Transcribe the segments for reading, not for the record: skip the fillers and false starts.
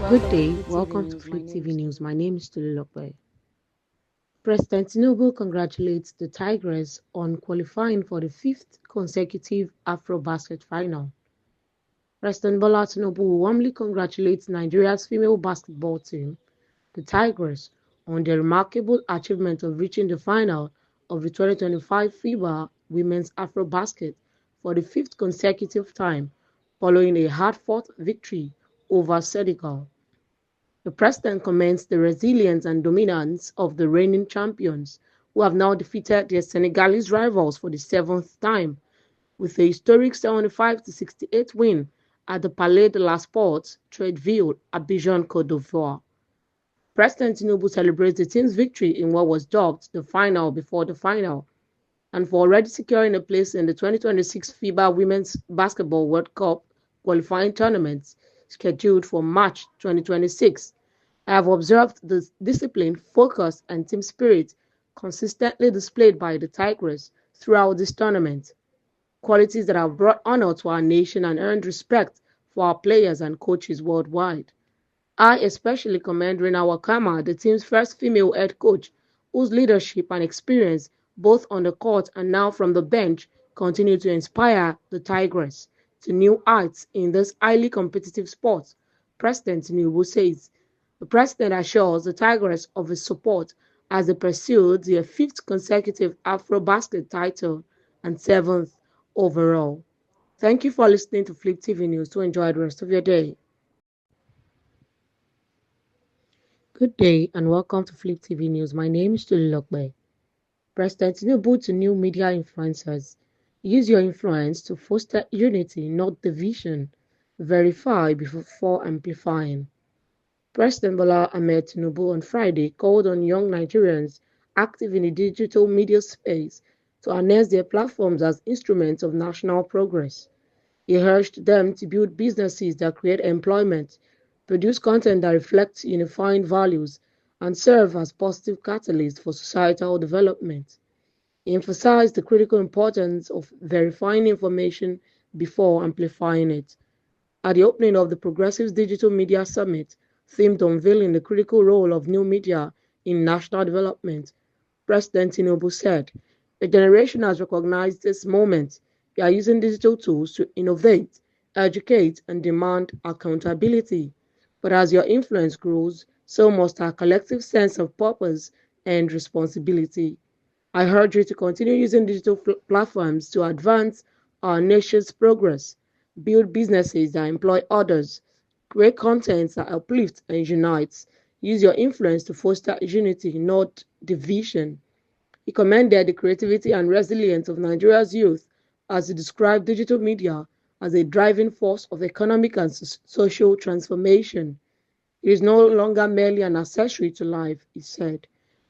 Good day, welcome to Flip TV News. My name is Tolulope. President Tinubu congratulates the Tigers on qualifying for the fifth consecutive Afrobasket final. President Bola Tinubu warmly congratulates Nigeria's female basketball team, the Tigers, on their remarkable achievement of reaching the final of the 2025 FIBA Women's Afrobasket for the fifth consecutive time, following a hard-fought victory over Senegal. The president commends the resilience and dominance of the reigning champions, who have now defeated their Senegalese rivals for the seventh time, with a historic 75-68 win at the Palais de la Sports, Treichville, Abidjan, Côte d'Ivoire. President Tinubu celebrates the team's victory in what was dubbed the final before the final, and for already securing a place in the 2026 FIBA Women's Basketball World Cup qualifying tournament scheduled for March 2026. I have observed the discipline, focus, and team spirit consistently displayed by the Tigers throughout this tournament, qualities that have brought honor to our nation and earned respect for our players and coaches worldwide. I especially commend Rina Wakama, the team's first female head coach, whose leadership and experience, both on the court and now from the bench, continue to inspire the Tigers to new heights in this highly competitive sport. President Tinubu says. The president assures the Tigers of his support as they pursue their fifth consecutive Afrobasket title and seventh overall. Thank you for listening to Flip TV News. To enjoy the rest of your day. Good day and welcome to Flip TV News. My name is Tolulokbe. President Tinubu to new media influencers. Use your influence to foster unity, not division. Verify before amplifying. President Bola Ahmed Tinubu on Friday called on young Nigerians active in the digital media space to harness their platforms as instruments of national progress. He urged them to build businesses that create employment, produce content that reflects unifying values, and serve as positive catalysts for societal development. He emphasized the critical importance of verifying information before amplifying it. At the opening of the Progressive Digital Media Summit, themed unveiling the critical role of new media in national development, President Tinubu said, "The generation has recognized this moment. We are using digital tools to innovate, educate, and demand accountability. But as your influence grows, so must our collective sense of purpose and responsibility. I urge you to continue using digital platforms to advance our nation's progress, build businesses that employ others, create content that uplifts and unites. Use your influence to foster unity, not division." He commended the creativity and resilience of Nigeria's youth as he described digital media as a driving force of economic and social transformation. It is no longer merely an accessory to life, he said.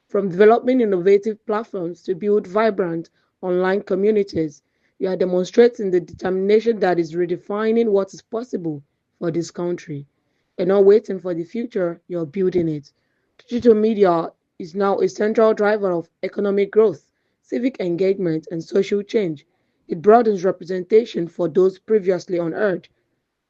From developing innovative platforms to build vibrant online communities, you are demonstrating the determination that is redefining what is possible for this country. You're not waiting for the future, you're building it. Digital media is now a central driver of economic growth, civic engagement, and social change. It broadens representation for those previously unheard.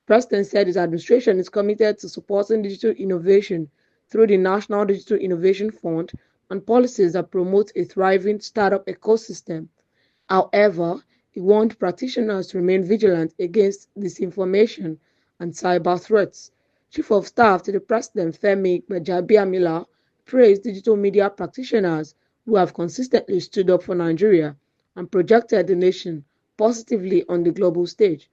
President said his administration is committed to supporting digital innovation through the National Digital Innovation Fund and policies that promote a thriving startup ecosystem. However, he warned practitioners to remain vigilant against disinformation and cyber threats. Chief of Staff to the President Femi Gbajabiamila praised digital media practitioners who have consistently stood up for Nigeria and projected the nation positively on the global stage.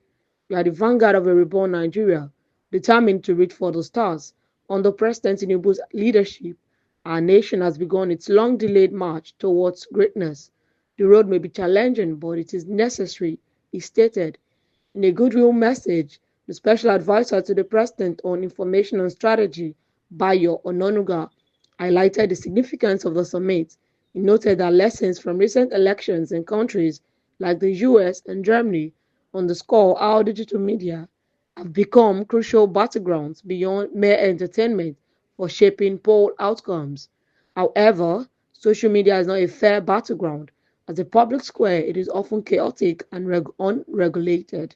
We are the vanguard of a reborn Nigeria, determined to reach for the stars. Under President Tinubu's leadership, our nation has begun its long-delayed march towards greatness. The road may be challenging, but it is necessary, he stated. In a goodwill message, the special advisor to the president on information and strategy, Bayo Ononuga, highlighted the significance of the summit. He noted that lessons from recent elections in countries like the US and Germany underscore how digital media have become crucial battlegrounds beyond mere entertainment for shaping poll outcomes. However, social media is not a fair battleground. As a public square, it is often chaotic and unregulated.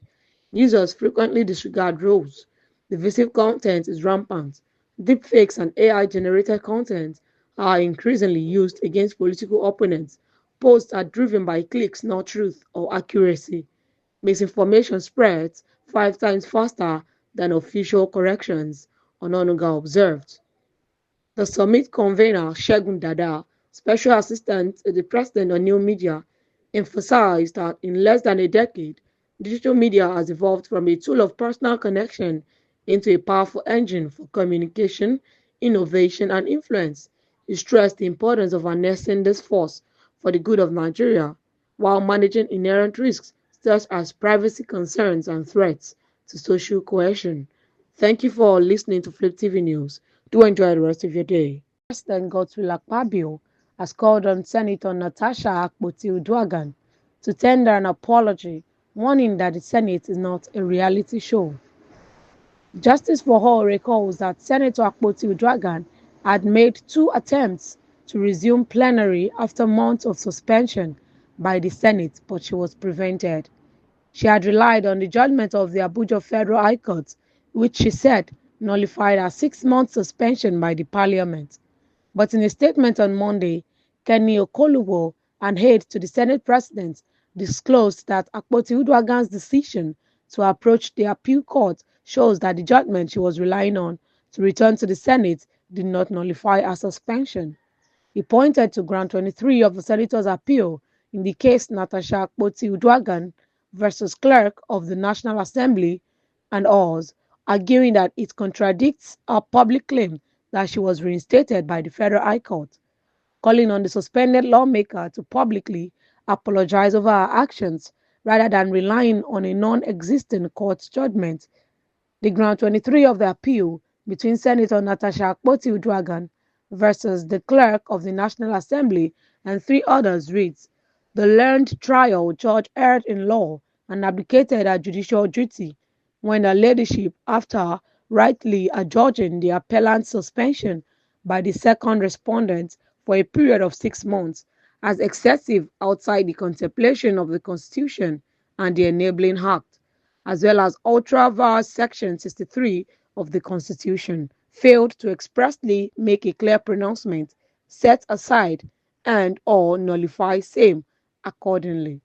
Users frequently disregard rules, Divisive content is rampant. Deepfakes and AI generated content are increasingly used against political opponents. Posts are driven by clicks, not truth or accuracy. Misinformation spreads 5 times faster than official corrections, Ononuga observed. The summit convener, Shegun Dada, special assistant to the president on new media, emphasized that in less than a decade, digital media has evolved from a tool of personal connection into a powerful engine for communication, innovation, and influence. He stressed the importance of harnessing this force for the good of Nigeria while managing inherent risks such as privacy concerns and threats to social cohesion. Thank you for listening to Flip TV News. Do enjoy the rest of your day. President Godswill Akpabio has called on Senator Natasha Akpoti-Uduaghan to tender an apology, warning that the Senate is not a reality show. Justice for All recalls that Senator Akpoti-Uduaghan had made 2 attempts to resume plenary after months of suspension by the Senate, but she was prevented. She had relied on the judgment of the Abuja Federal High Court, which she said nullified her 6 month suspension by the parliament. But in a statement on Monday, Kenny Okoluwo, an aide to the Senate President, disclosed that Akpoti-Uduaghan's decision to approach the appeal court shows that the judgment she was relying on to return to the Senate did not nullify her suspension. He pointed to Ground 23 of the Senator's appeal in the case Natasha Akpoti-Uduaghan versus Clerk of the National Assembly and ours, arguing that it contradicts her public claim that she was reinstated by the Federal High Court, calling on the suspended lawmaker to publicly apologize over her actions rather than relying on a non-existent court judgment. The Ground 23 of the appeal between Senator Natasha Akpoti-Uduaghan versus the Clerk of the National Assembly and 3 others reads, "The learned trial judge erred in law and abdicated her judicial duty when her ladyship, after rightly adjudging the appellant's suspension by the second respondent for a period of 6 months, as excessive outside the contemplation of the Constitution and the Enabling Act, as well as ultra-vires Section 63 of the Constitution, failed to expressly make a clear pronouncement, set aside and/or nullify same accordingly."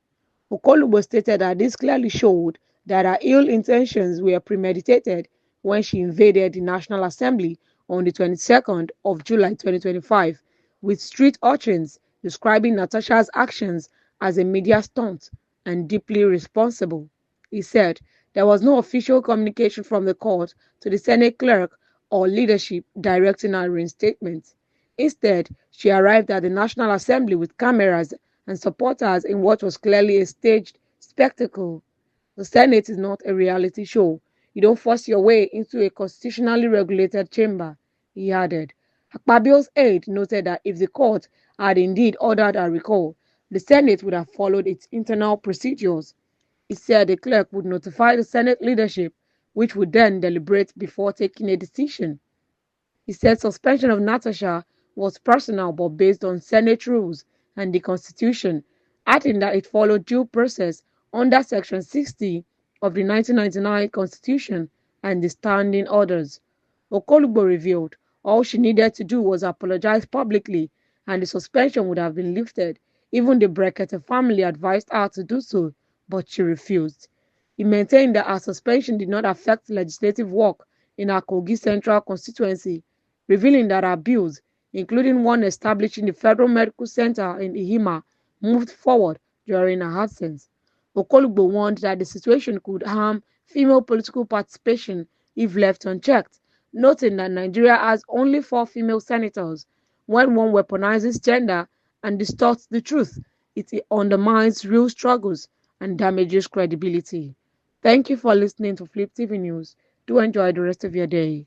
Okolubo stated that this clearly showed that her ill intentions were premeditated when she invaded the National Assembly on the 22nd of July 2025, with street urchins describing Natasha's actions as a media stunt and deeply responsible. He said there was no official communication from the court to the Senate clerk or leadership directing her reinstatement. Instead, she arrived at the National Assembly with cameras and supporters in what was clearly a staged spectacle. The Senate is not a reality show. You don't force your way into a constitutionally regulated chamber, he added. Akpabio's aide noted that if the court had indeed ordered a recall, the Senate would have followed its internal procedures. He said the clerk would notify the Senate leadership, which would then deliberate before taking a decision. He said suspension of Natasha was personal but based on Senate rules and the Constitution, adding that it followed due process under Section 60 of the 1999 Constitution and the standing orders. Okolubo revealed all she needed to do was apologize publicly and the suspension would have been lifted. Even the Brekete family advised her to do so, but she refused. He maintained that her suspension did not affect legislative work in her Kogi Central constituency, revealing that her bills, including one establishing the Federal Medical Center in Ihima, moved forward during her absence. Okolubo warned that the situation could harm female political participation if left unchecked, noting that Nigeria has only 4 female senators. When one weaponizes gender and distorts the truth, it undermines real struggles and damages credibility. Thank you for listening to Flip TV News. Do enjoy the rest of your day.